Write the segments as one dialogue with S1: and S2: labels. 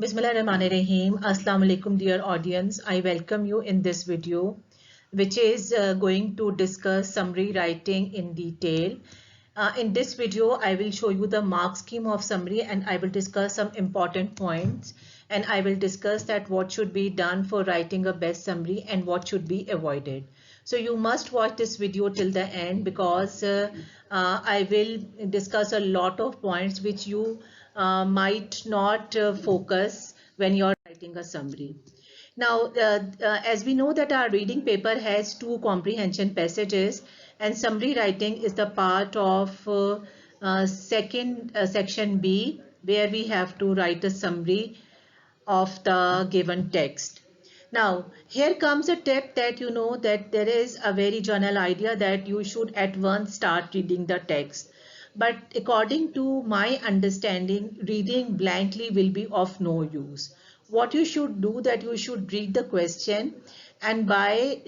S1: Bismillahirrahmanirrahim. Assalamu alaikum, dear audience. I welcome you in this video, which is going to discuss summary writing in detail. In this video, I will show you the mark scheme of summary and I will discuss some important points and I will discuss that what should be done for writing a best summary and what should be avoided. So you must watch this video till the end because I will discuss a lot of points which you might not focus when you're writing a summary. Now, as we know that our reading paper has two comprehension passages and summary writing is the part of second section B, where we have to write a summary of the given text. Now, here comes a tip that you know that there is a very general idea that you should at once start reading the text. But according to my understanding, reading blankly will be of no use. What you should do that you should read the question, and by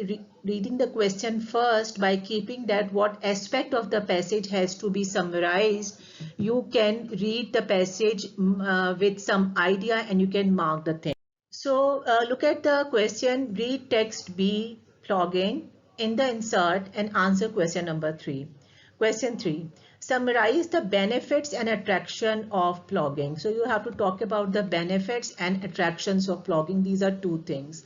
S1: reading the question first, by keeping that what aspect of the passage has to be summarized, you can read the passage with some idea and you can mark the thing. So look at the question, read text B, flogging, in the insert and answer question number 3. Question 3, summarize the benefits and attraction of flogging. So you have to talk about the benefits and attractions of flogging. These are two things.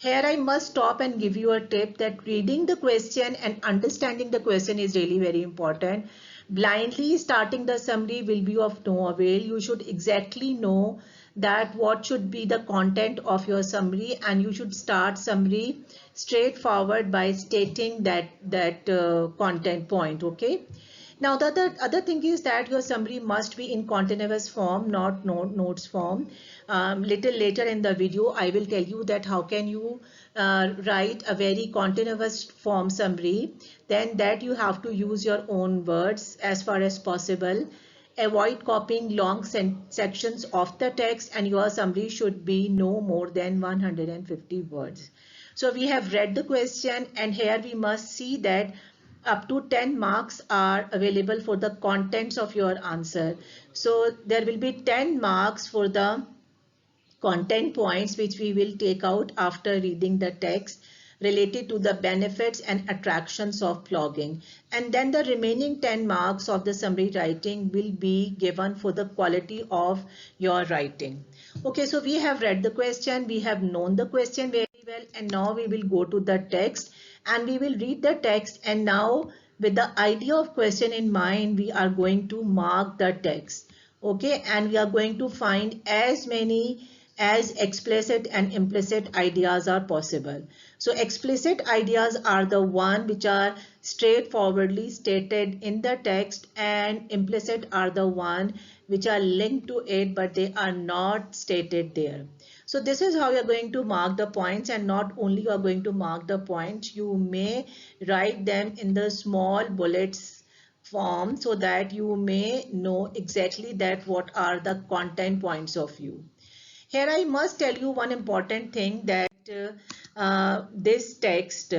S1: Here I must stop and give you a tip that reading the question and understanding the question is really very important. Blindly starting the summary will be of no avail. You should exactly know that what should be the content of your summary and you should start summary straightforward by stating that content point. Okay. Now the other thing is that your summary must be in continuous form, not notes form. Little later in the video, I will tell you that how can you write a very continuous form summary. Then that you have to use your own words as far as possible. Avoid copying long sections of the text and your summary should be no more than 150 words. So we have read the question and here we must see that up to 10 marks are available for the contents of your answer. So there will be 10 marks for the content points which we will take out after reading the text related to the benefits and attractions of flogging, and then the remaining 10 marks of the summary writing will be given for the quality of your writing. Okay, so we have read the question, we have known the question very well, and now we will go to the text and we will read the text, and now with the idea of question in mind we are going to mark the text. Okay, and we are going to find as many as explicit and implicit ideas are possible. So explicit ideas are the one which are straightforwardly stated in the text and implicit are the one which are linked to it but they are not stated there. So this is how you are going to mark the points, and not only you are going to mark the points, you may write them in the small bullets form so that you may know exactly that what are the content points of you. Here I must tell you one important thing that this text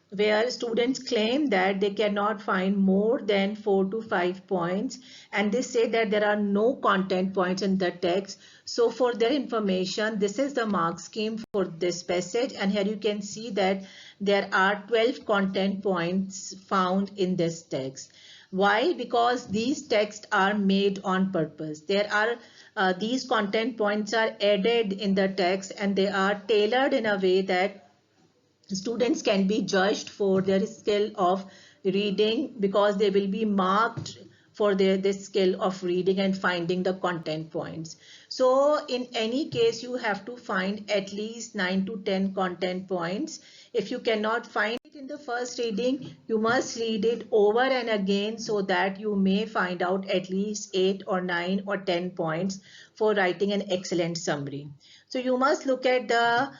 S1: where students claim that they cannot find more than 4 to 5 points and they say that there are no content points in the text. So for their information, this is the mark scheme for this passage, and here you can see that there are 12 content points found in this text. Why? Because these texts are made on purpose. There are these content points are added in the text and they are tailored in a way that students can be judged for their skill of reading, because they will be marked for this skill of reading and finding the content points. So in any case, you have to find at least 9 to 10 content points. If you cannot find it in the first reading, you must read it over and again so that you may find out at least 8 or 9 or 10 points for writing an excellent summary. So you must look at the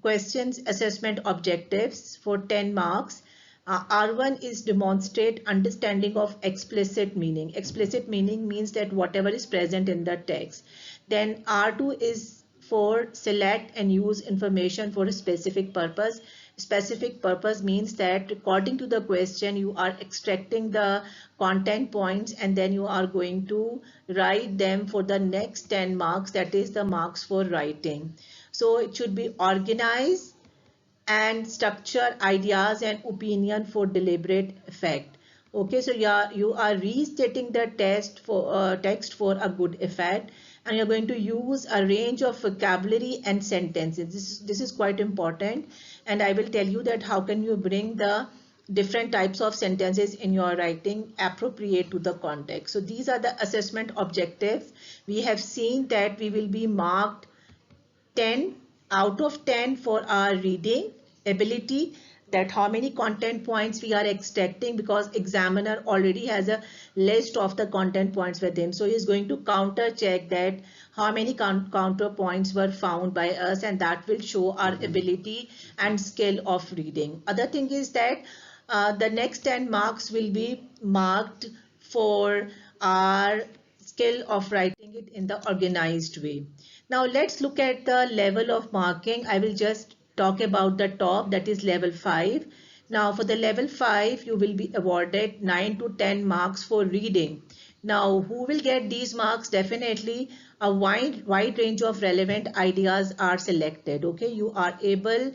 S1: questions assessment objectives for 10 marks. R1 is demonstrate understanding of explicit meaning. Explicit meaning means that whatever is present in the text. Then R2 is for select and use information for a specific purpose. specific purpose means that according to the question you are extracting the content points and then you are going to write them for the next 10 marks, that is the marks for writing. So it should be organized and structure ideas and opinion for deliberate effect. Okay, so yeah, you are restating the text for a good effect, and you're going to use a range of vocabulary and sentences. This is quite important, and I will tell you that how can you bring the different types of sentences in your writing appropriate to the context. So these are the assessment objectives. We have seen that we will be marked 10 out of 10 for our reading ability, that how many content points we are extracting, because examiner already has a list of the content points with him, so he is going to counter check that how many counter points were found by us, and that will show our ability and skill of reading. Other thing is that the next 10 marks will be marked for our skill of writing it in the organized way. Now let's look at the level of marking. I will just talk about the top, that is level 5. Now for the level 5 you will be awarded 9 to 10 marks for reading. Now who will get these marks? Definitely a wide range of relevant ideas are selected. Okay, you are able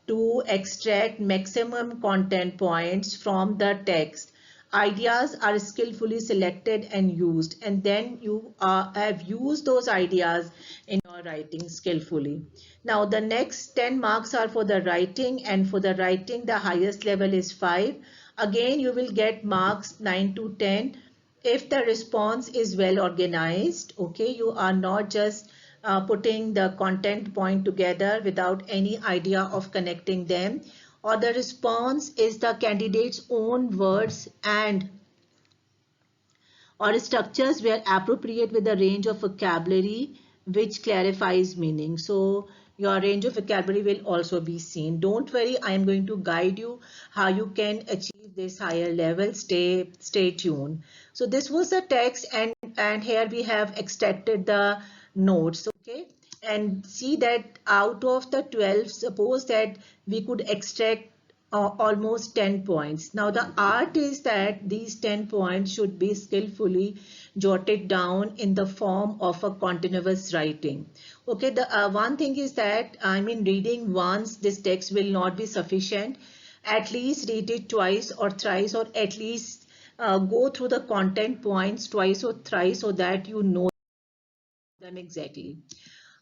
S1: to extract maximum content points from the text. Ideas are skillfully selected and used, and then you have used those ideas in your writing skillfully. Now the next 10 marks are for the writing, and for the writing the highest level is 5. Again you will get marks 9 to 10 if the response is well organized. Okay, you are not just putting the content point together without any idea of connecting them, or the response is the candidate's own words and or structures were appropriate with a range of vocabulary which clarifies meaning. So your range of vocabulary will also be seen. Don't worry, I am going to guide you how you can achieve this higher level. Stay tuned. So this was the text, and here we have extracted the notes. Okay, and see that out of the 12, suppose that we could extract almost 10 points. Now the art is that these 10 points should be skillfully jotted down in the form of a continuous writing. Okay, the one thing is that reading once this text will not be sufficient. At least read it twice or thrice, or at least go through the content points twice or thrice so that you know them exactly.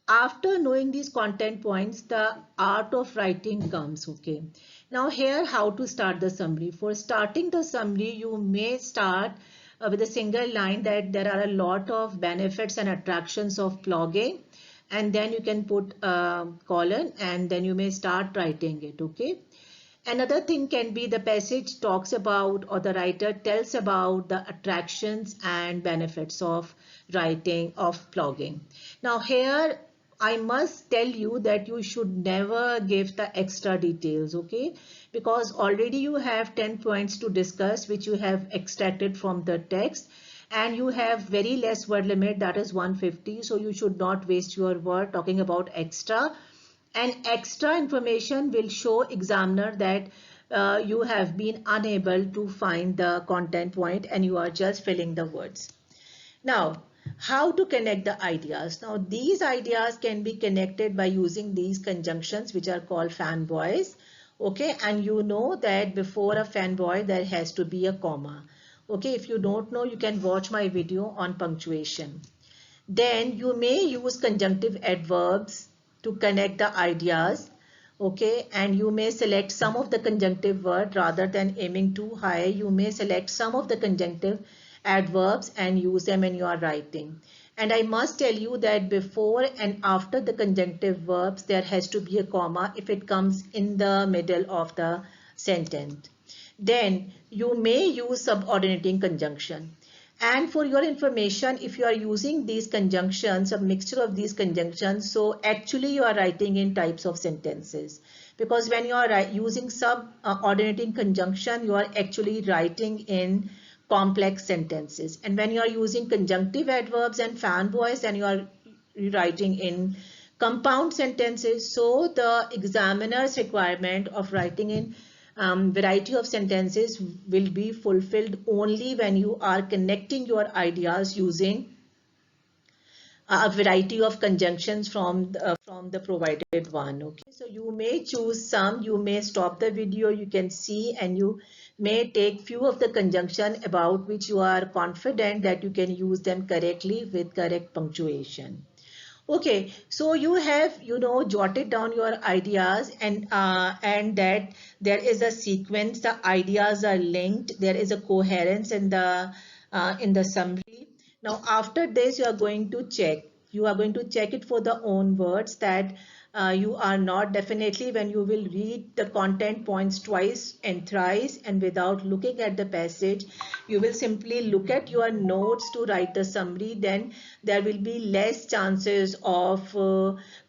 S1: After knowing these content points, the art of writing comes. Okay, now here how to start the summary. For starting the summary, you may start with a single line that there are a lot of benefits and attractions of blogging, and then you can put a colon and then you may start writing it. Okay, another thing can be the passage talks about, or the writer tells about the attractions and benefits of writing, of blogging. Now here I must tell you that you should never give the extra details, okay? Because already you have 10 points to discuss which you have extracted from the text, and you have very less word limit, that is 150. So you should not waste your word talking about extra. And extra information will show examiner that you have been unable to find the content point and you are just filling the words. Now, how to connect the ideas? Now, these ideas can be connected by using these conjunctions which are called fanboys. Okay, and you know that before a fanboy there has to be a comma. Okay, if you don't know, you can watch my video on punctuation. Then you may use conjunctive adverbs to connect the ideas. Okay, and you may select some of the conjunctive word rather than aiming too high. You may select some of the conjunctive adverbs and use them in your writing. And I must tell you that before and after the conjunctive verbs there has to be a comma if it comes in the middle of the sentence. Then you may use subordinating conjunction. And for your information, if you are using these conjunctions, a mixture of these conjunctions, so actually you are writing in types of sentences. Because when you are using subordinating conjunction, you are actually writing in complex sentences. And when you are using conjunctive adverbs and fanboys, then you are writing in Compound sentences. So the examiner's requirement of writing in variety of sentences will be fulfilled only when you are connecting your ideas using a variety of conjunctions from the provided one. Okay, so you may choose some, you may stop the video, you can see, and you may take few of the conjunction about which you are confident that you can use them correctly with correct punctuation. Okay, so you have, jotted down your ideas, and that there is a sequence, the ideas are linked, there is a coherence in the summary. Now, after this, you are going to check. You are going to check it for the own words that you are not definitely when you will read the content points twice and thrice and without looking at the passage, you will simply look at your notes to write the summary. Then there will be less chances of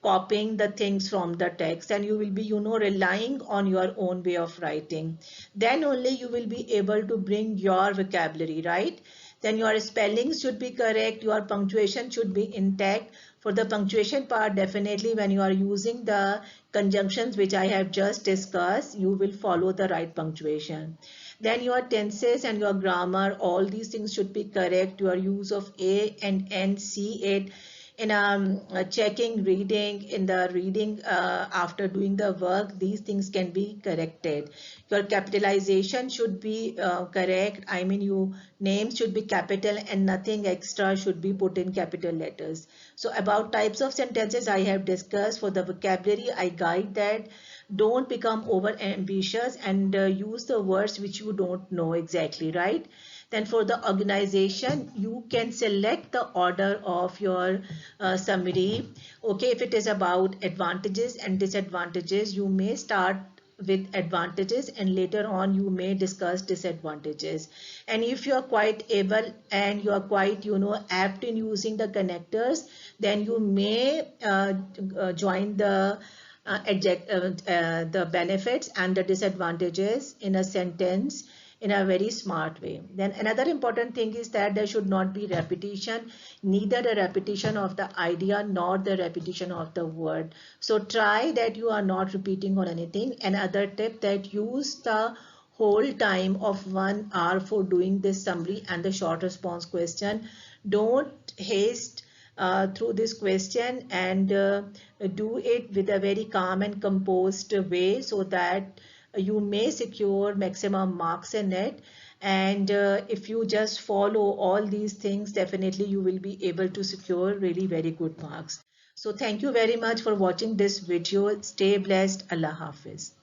S1: copying the things from the text, and you will be, relying on your own way of writing. Then only you will be able to bring your vocabulary, right? Then your spelling should be correct, your punctuation should be intact. For the punctuation part, definitely when you are using the conjunctions which I have just discussed, you will follow the right punctuation. Then your tenses and your grammar, all these things should be correct. Your use of A and N, see it in checking, reading, in the reading after doing the work, these things can be corrected. Your capitalization should be correct. I mean, you names should be capital and nothing extra should be put in capital letters. So about types of sentences I have discussed. For the vocabulary, I guide that don't become over ambitious and use the words which you don't know exactly, right? Then for the organization, you can select the order of your summary. Okay, if it is about advantages and disadvantages, you may start with advantages and later on you may discuss disadvantages. And if you are quite able and you are quite, apt in using the connectors, then you may join the benefits and the disadvantages in a sentence in a very smart way. Then another important thing is that there should not be repetition, neither the repetition of the idea nor the repetition of the word. So try that you are not repeating on anything. Another tip, that use the whole time of 1 hour for doing this summary and the short response question. Don't haste through this question, and do it with a very calm and composed way so that you may secure maximum marks in it. And if you just follow all these things, definitely you will be able to secure really very good marks. So thank you very much for watching this video. Stay blessed. Allah Hafiz.